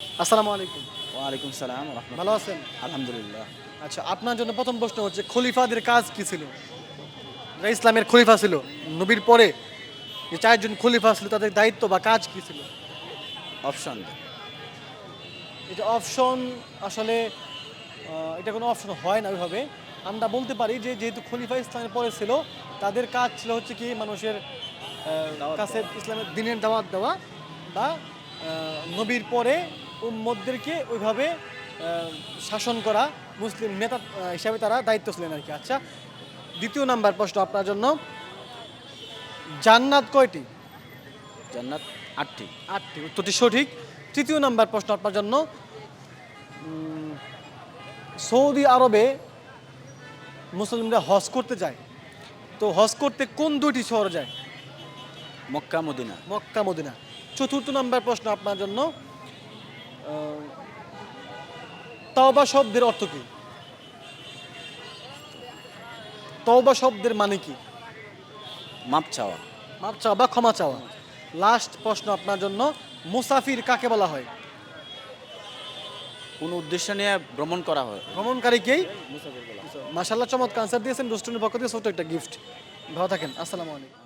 আসসালামু আলাইকুম। ওয়ালাইকুম সালাম রাহমাতুল্লাহ। ভালো আছেন? আলহামদুলিল্লাহ। আচ্ছা, আপনার জন্য প্রথম প্রশ্ন হচ্ছে খলিফাদের কাজ কি ছিল? যারা ইসলামের খলিফা ছিল, নবীর পরে যে ৪ জন খলিফা ছিল তাদের দায়িত্ব বা কাজ কি ছিল? অপশন দেন। এটা অপশন আসলে এটা কোনো অপশন হয় না ওইভাবে। আমরা বলতে পারি যে যেহেতু খলিফা ইসলামের পরে ছিল, তাদের কাজ ছিল হচ্ছে কি মানুষের দাওয়াত কাছে দেওয়া। ইসলামের দ্বীনের দাওয়াত দেওয়া বা নবীর পরে উম্মতদেরকে ওইভাবে শাসন করা, মুসলিম নেতা হিসাবে তারা দায়িত্ব ছিলেন আরকি। আচ্ছা, ২য় নাম্বার প্রশ্ন আপনার জন্য। জান্নাত কয়টি? জান্নাত ৮টি। ৮টি, উত্তরটি সঠিক। ৩য় নাম্বার প্রশ্ন আপনার জন্য। সৌদি আরবে মুসলিমরা হজ করতে যায়, তো হজ করতে কোন ২টি শহরে যায়? Mecca Medina. Mecca Medina. ৪র্থ নাম্বার প্রশ্ন আপনার জন্য। আহ, তওবা শব্দের অর্থ কি? তওবা শব্দের মানে কি? মাপ চাওয়া। মাপ চাওয়া বা ক্ষমা চাওয়া। লাস্ট প্রশ্ন আপনার জন্য। মুসাফির কাকে বলা হয়? কোন উদ্দেশ্য নিয়ে ভ্রমণ করা হয়? ভ্রমণকারীকেই। মুসাফির বলা হয়। মাশাআল্লাহ, চমৎকার আনসার দিয়েছেন। রুস্টনের পক্ষ থেকে ছোট্ট একটা গিফট। ভালো থাকেন। আসসালামু আলাইকুম।